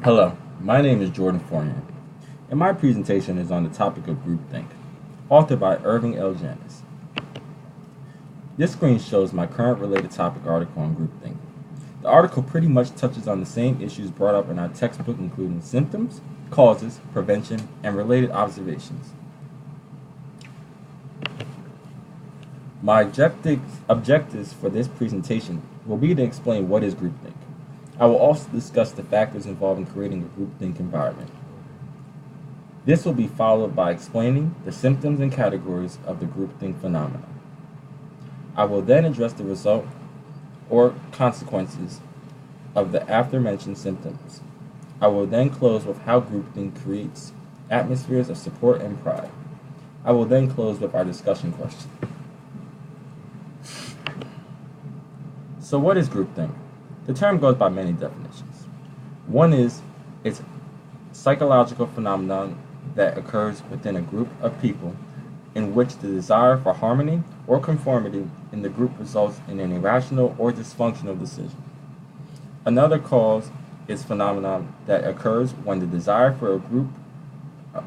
Hello, my name is Jordan Fournier, and my presentation is on the topic of groupthink, authored by Irving L. Janis. This screen shows my current related topic article on groupthink. The article pretty much touches on the same issues brought up in our textbook, including symptoms, causes, prevention, and related observations. My objectives for this presentation will be to explain what is groupthink. I will also discuss the factors involved in creating a groupthink environment. This will be followed by explaining the symptoms and categories of the groupthink phenomenon. I will then address the result or consequences of the aforementioned symptoms. I will then close with how groupthink creates atmospheres of support and pride. I will then close with our discussion question. So what is groupthink? The term goes by many definitions. One is it's psychological phenomenon that occurs within a group of people in which the desire for harmony or conformity in the group results in an irrational or dysfunctional decision. Another cause is phenomenon that occurs when the desire for a group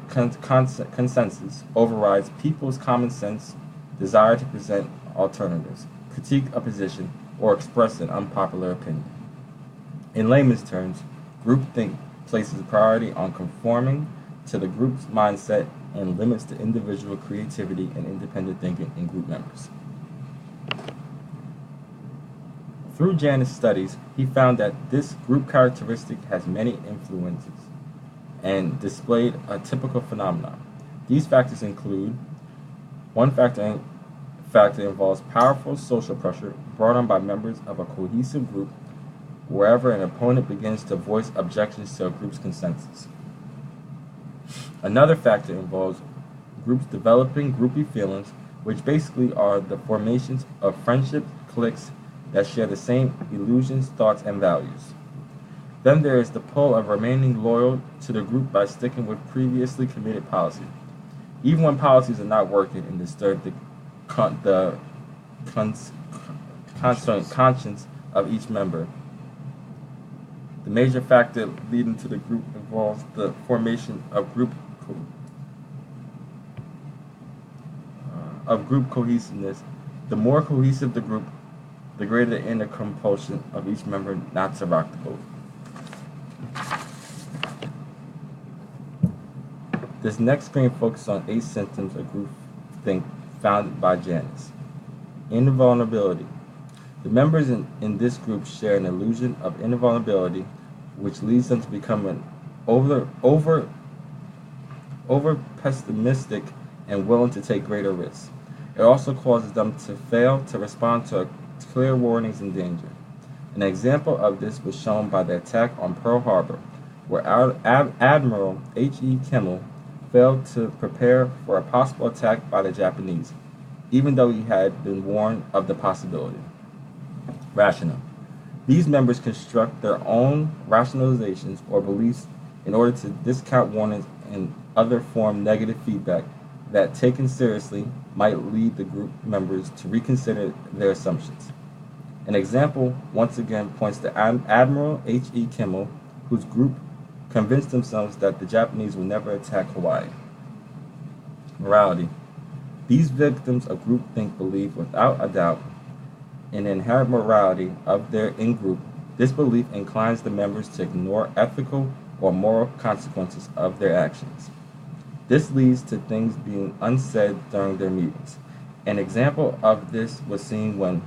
consensus overrides people's common sense desire to present alternatives, critique a position, or express an unpopular opinion. In layman's terms, groupthink places priority on conforming to the group's mindset and limits the individual creativity and independent thinking in group members. Through Janis' studies, he found that this group characteristic has many influences and displayed a typical phenomenon. These factors include: one factor involves powerful social pressure brought on by members of a cohesive group wherever an opponent begins to voice objections to a group's consensus. Another factor involves groups developing groupie feelings, which basically are the formations of friendship cliques that share the same illusions, thoughts, and values. Then there is the pull of remaining loyal to the group by sticking with previously committed policy, even when policies are not working and disturb the conscience of each member. The major factor leading to the group involves the formation of group cohesiveness. The more cohesive the group, the greater the inner compulsion of each member not to rock the boat. This next screen focuses on 8 symptoms of groupthink found by Janis. Invulnerability. The members in this group share an illusion of invulnerability, which leads them to become an over pessimistic and willing to take greater risks. It also causes them to fail to respond to clear warnings and danger. An example of this was shown by the attack on Pearl Harbor, where Admiral H.E. Kimmel failed to prepare for a possible attack by the Japanese, even though he had been warned of the possibility. Rational. These members construct their own rationalizations or beliefs in order to discount warnings and other form negative feedback that, taken seriously, might lead the group members to reconsider their assumptions. An example once again points to Admiral H.E. Kimmel, whose group convinced themselves that the Japanese would never attack Hawaii. Morality. These victims of groupthink believe without a doubt in the inherent morality of their in-group. This belief inclines the members to ignore ethical or moral consequences of their actions. This leads to things being unsaid during their meetings. An example of this was seen when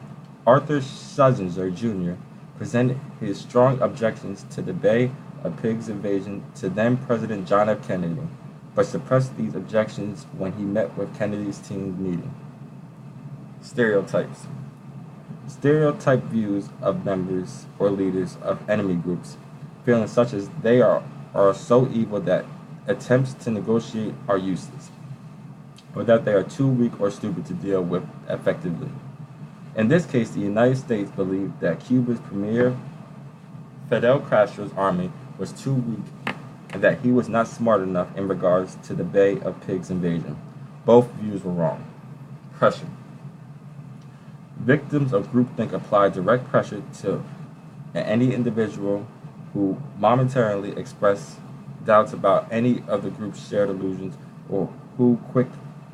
Arthur Schlesinger Jr. presented his strong objections to the Bay of Pigs invasion to then-President John F. Kennedy, but suppressed these objections when he met with Kennedy's team meeting. Stereotypes. Stereotype views of members or leaders of enemy groups, feeling such as they are so evil that attempts to negotiate are useless, or that they are too weak or stupid to deal with effectively. In this case, the United States believed that Cuba's premier, Fidel Castro's army was too weak and that he was not smart enough in regards to the Bay of Pigs invasion. Both views were wrong. Pressure. Victims of groupthink apply direct pressure to any individual who momentarily express doubts about any of the group's shared illusions or who quick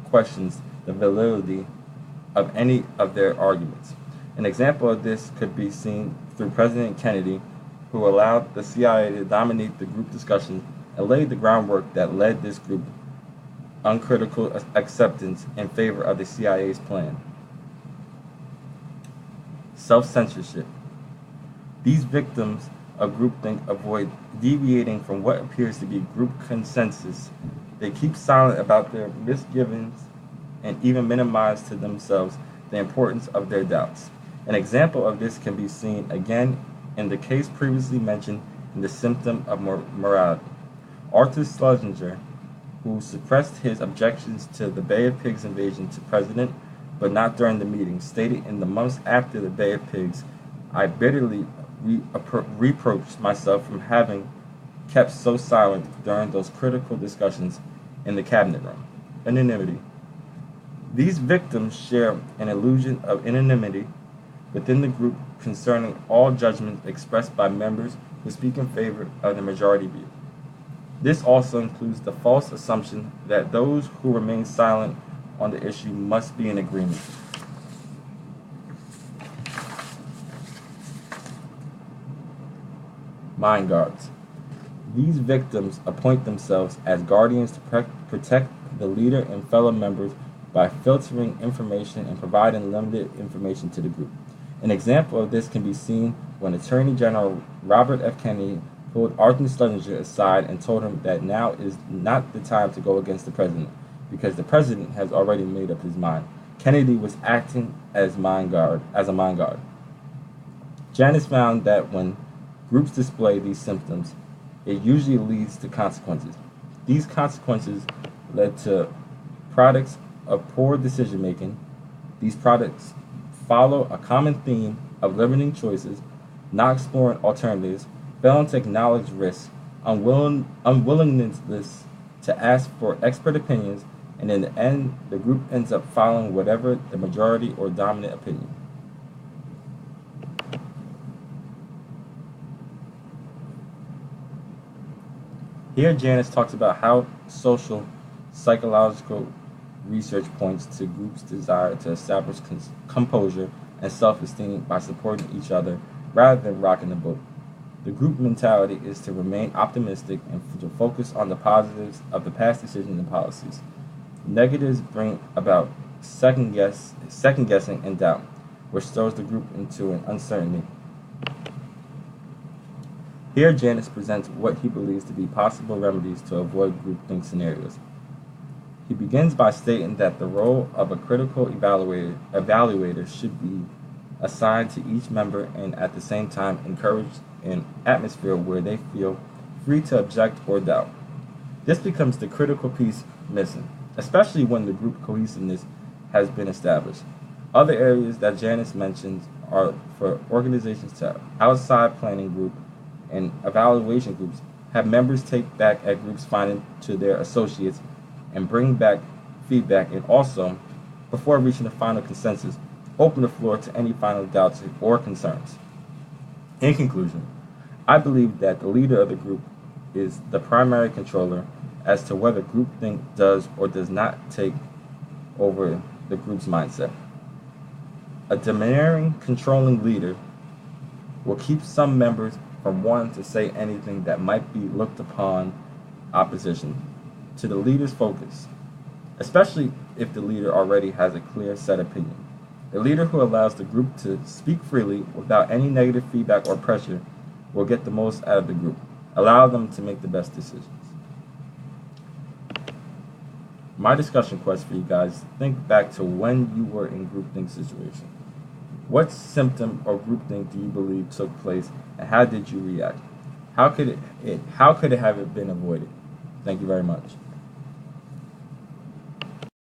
questions the validity of any of their arguments. An example of this could be seen through President Kennedy, who allowed the CIA to dominate the group discussions and laid the groundwork that led this group uncritical acceptance in favor of the CIA's plan. Self-censorship. These victims of groupthink avoid deviating from what appears to be group consensus. They keep silent about their misgivings and even minimize to themselves the importance of their doubts. An example of this can be seen again in the case previously mentioned in the symptom of morality. Arthur Schlesinger, who suppressed his objections to the Bay of Pigs invasion to President, but not during the meeting, stated in the months after the Bay of Pigs, I bitterly reproached myself from having kept so silent during those critical discussions in the cabinet room. Anonymity. These victims share an illusion of anonymity within the group concerning all judgments expressed by members who speak in favor of the majority view. This also includes the false assumption that those who remain silent on the issue must be in agreement. Mind guards. These victims appoint themselves as guardians to protect the leader and fellow members by filtering information and providing limited information to the group. An example of this can be seen when Attorney General Robert F. Kennedy pulled Arthur Schlesinger aside and told him that now is not the time to go against the president, because the president has already made up his mind. Kennedy was acting as a mind guard. Janice found that when groups display these symptoms, it usually leads to consequences. These consequences led to products of poor decision making. These products follow a common theme of limiting choices, not exploring alternatives, failing to acknowledge risks, unwillingness to ask for expert opinions, and in the end, the group ends up following whatever the majority or dominant opinion. Here, Janice talks about how social psychological research points to groups' desire to establish composure and self-esteem by supporting each other rather than rocking the boat. The group mentality is to remain optimistic and to focus on the positives of the past decisions and policies. Negatives bring about second guessing and doubt, which throws the group into an uncertainty. Here, Janice presents what he believes to be possible remedies to avoid groupthink scenarios. He begins by stating that the role of a critical evaluator should be assigned to each member and at the same time encourage an atmosphere where they feel free to object or doubt. This becomes the critical piece missing, especially when the group cohesiveness has been established. Other areas that Janice mentions are for organizations to outside planning group and evaluation groups have members take back at groups finding to their associates and bring back feedback, and also, before reaching a final consensus, open the floor to any final doubts or concerns. In conclusion, I believe that the leader of the group is the primary controller as to whether groupthink does or does not take over the group's mindset. A domineering, controlling leader will keep some members from wanting to say anything that might be looked upon opposition to the leader's focus, especially if the leader already has a clear set opinion. A leader who allows the group to speak freely without any negative feedback or pressure will get the most out of the group. Allow them to make the best decisions. My discussion quest for you guys, think back to when you were in groupthink situation. What symptom or groupthink do you believe took place, and how did you react? How could it have been avoided? Thank you very much.